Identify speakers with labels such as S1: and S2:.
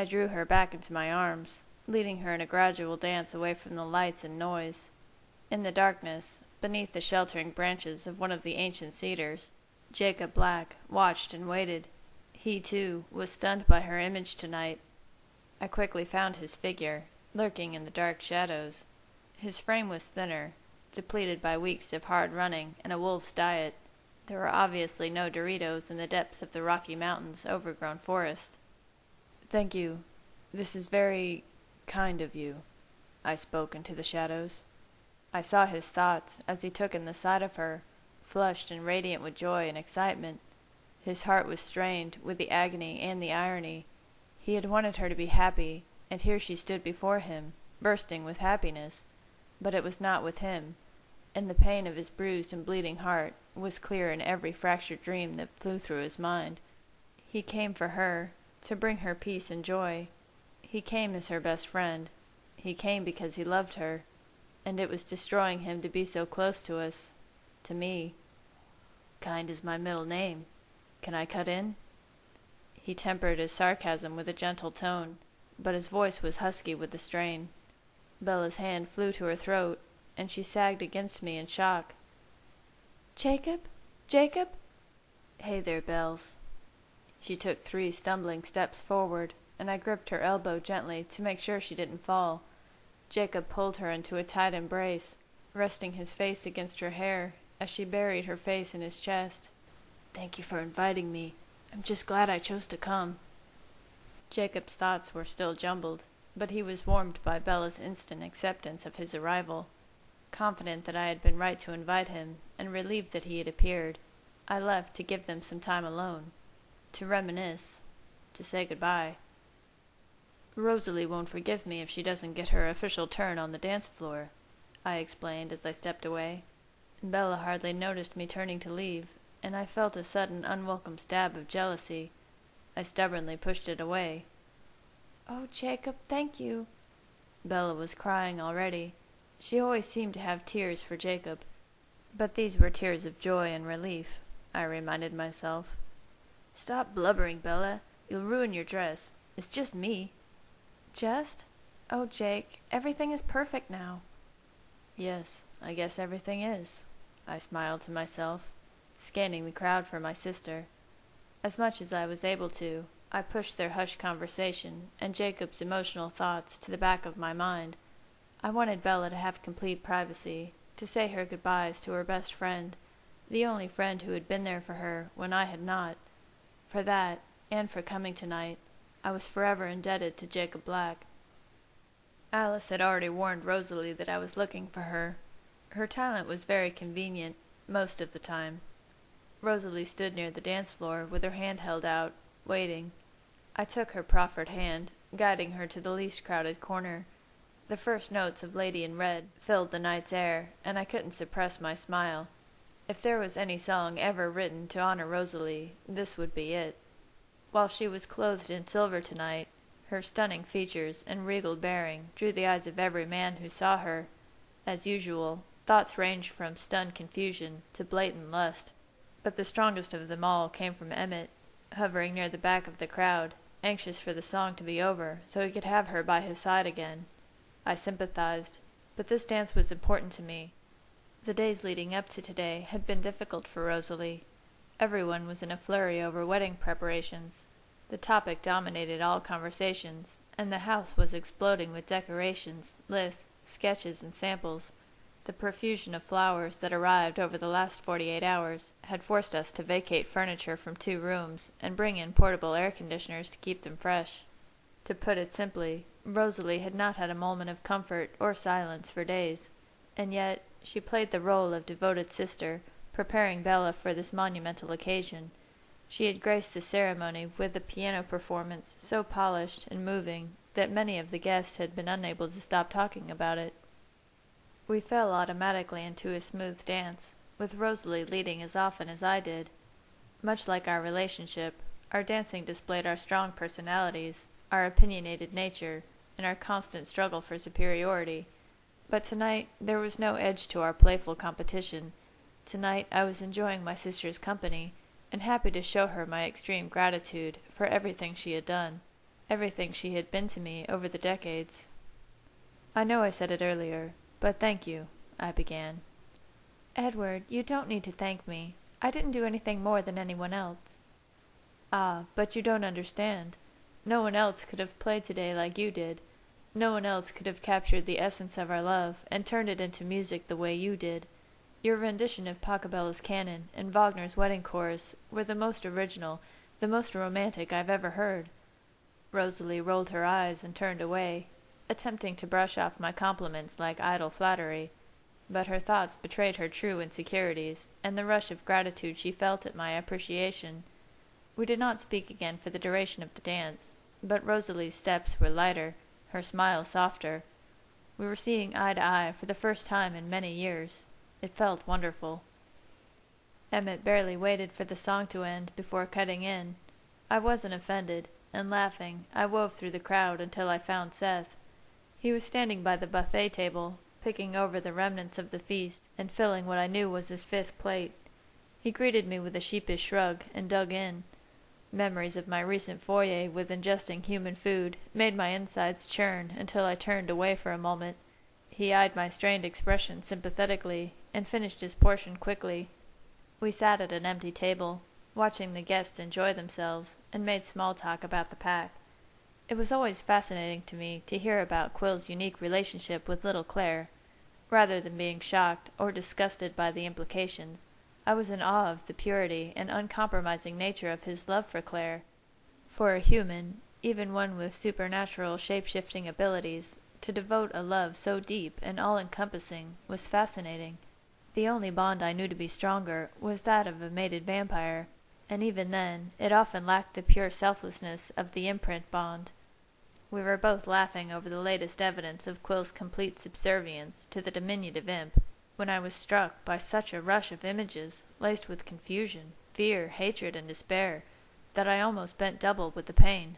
S1: I drew her back into my arms, leading her in a gradual dance away from the lights and noise. In the darkness, beneath the sheltering branches of one of the ancient cedars, Jacob Black watched and waited. He, too, was stunned by her image tonight. I quickly found his figure, lurking in the dark shadows. His frame was thinner, depleted by weeks of hard running and a wolf's diet. There were obviously no Doritos in the depths of the Rocky Mountains' overgrown forest. "Thank you. This is very kind of you," I spoke into the shadows. I saw his thoughts as he took in the sight of her, flushed and radiant with joy and excitement. His heart was strained with the agony and the irony. He had wanted her to be happy, and here she stood before him, bursting with happiness. But it was not with him, and the pain of his bruised and bleeding heart was clear in every fractured dream that flew through his mind. He came for her, to bring her peace and joy. He came as her best friend. He came because he loved her, and it was destroying him to be so close to us, to me. "Kind is my middle name. Can I cut in?" He tempered his sarcasm with a gentle tone, but his voice was husky with the strain. Bella's hand flew to her throat, and she sagged against me in shock. "Jacob? Jacob?" "Hey there, Bells." She took 3 stumbling steps forward, and I gripped her elbow gently to make sure she didn't fall. Jacob pulled her into a tight embrace, resting his face against her hair as she buried her face in his chest. "Thank you for inviting me. I'm just glad I chose to come." Jacob's thoughts were still jumbled, but he was warmed by Bella's instant acceptance of his arrival. Confident that I had been right to invite him, and relieved that he had appeared, I left to give them some time alone, to reminisce, to say goodbye. "Rosalie won't forgive me if she doesn't get her official turn on the dance floor," I explained as I stepped away. Bella hardly noticed me turning to leave, and I felt a sudden unwelcome stab of jealousy. I stubbornly pushed it away. "Oh, Jacob, thank you." Bella was crying already. She always seemed to have tears for Jacob, but these were tears of joy and relief, I reminded myself. "Stop blubbering, Bella. You'll ruin your dress. It's just me." "Just? Oh, Jake, everything is perfect now." "Yes, I guess everything is," I smiled to myself, scanning the crowd for my sister. As much as I was able to, I pushed their hushed conversation and Jacob's emotional thoughts to the back of my mind. I wanted Bella to have complete privacy, to say her goodbyes to her best friend, the only friend who had been there for her when I had not. For that, and for coming tonight, I was forever indebted to Jacob Black. Alice had already warned Rosalie that I was looking for her. Her talent was very convenient, most of the time. Rosalie stood near the dance floor with her hand held out, waiting. I took her proffered hand, guiding her to the least crowded corner. The first notes of Lady in Red filled the night's air, and I couldn't suppress my smile. If there was any song ever written to honor Rosalie, this would be it. While she was clothed in silver tonight, her stunning features and regal bearing drew the eyes of every man who saw her. As usual, thoughts ranged from stunned confusion to blatant lust, but the strongest of them all came from Emmett, hovering near the back of the crowd, anxious for the song to be over so he could have her by his side again. I sympathized, but this dance was important to me. The days leading up to today had been difficult for Rosalie. Everyone was in a flurry over wedding preparations. The topic dominated all conversations, and the house was exploding with decorations, lists, sketches, and samples. The profusion of flowers that arrived over the last 48 hours had forced us to vacate furniture from 2 rooms and bring in portable air conditioners to keep them fresh. To put it simply, Rosalie had not had a moment of comfort or silence for days, and yet she played the role of devoted sister, preparing Bella for this monumental occasion. She had graced the ceremony with a piano performance so polished and moving that many of the guests had been unable to stop talking about it. We fell automatically into a smooth dance, with Rosalie leading as often as I did. Much like our relationship, our dancing displayed our strong personalities, our opinionated nature, and our constant struggle for superiority. But tonight there was no edge to our playful competition. Tonight I was enjoying my sister's company, and happy to show her my extreme gratitude for everything she had done. everything she had been to me over the decades. "I know I said it earlier, but thank you," I began.
S2: "Edward, you don't need to thank me. I didn't do anything more than anyone else."
S1: "Ah, but you don't understand. No one else could have played today like you did. No one else could have captured the essence of our love and turned it into music the way you did. Your rendition of Pachelbel's Canon and Wagner's Wedding Chorus were the most original, the most romantic I've ever heard." Rosalie rolled her eyes and turned away, attempting to brush off my compliments like idle flattery, but her thoughts betrayed her true insecurities and the rush of gratitude she felt at my appreciation. We did not speak again for the duration of the dance, but Rosalie's steps were lighter, her smile softer. We were seeing eye to eye for the first time in many years. It felt wonderful. Emmett barely waited for the song to end before cutting in. I wasn't offended, and laughing, I wove through the crowd until I found Seth. He was standing by the buffet table, picking over the remnants of the feast and filling what I knew was his 5th plate. He greeted me with a sheepish shrug and dug in. Memories of my recent foray with ingesting human food made my insides churn until I turned away for a moment. He eyed my strained expression sympathetically and finished his portion quickly. We sat at an empty table, watching the guests enjoy themselves, and made small talk about the pack. It was always fascinating to me to hear about Quill's unique relationship with little Claire. Rather than being shocked or disgusted by the implications, I was in awe of the purity and uncompromising nature of his love for Claire. For a human, even one with supernatural shape-shifting abilities, to devote a love so deep and all-encompassing was fascinating. The only bond I knew to be stronger was that of a mated vampire, and even then it often lacked the pure selflessness of the imprint bond. We were both laughing over the latest evidence of Quill's complete subservience to the diminutive imp, when I was struck by such a rush of images, laced with confusion, fear, hatred, and despair, that I almost bent double with the pain.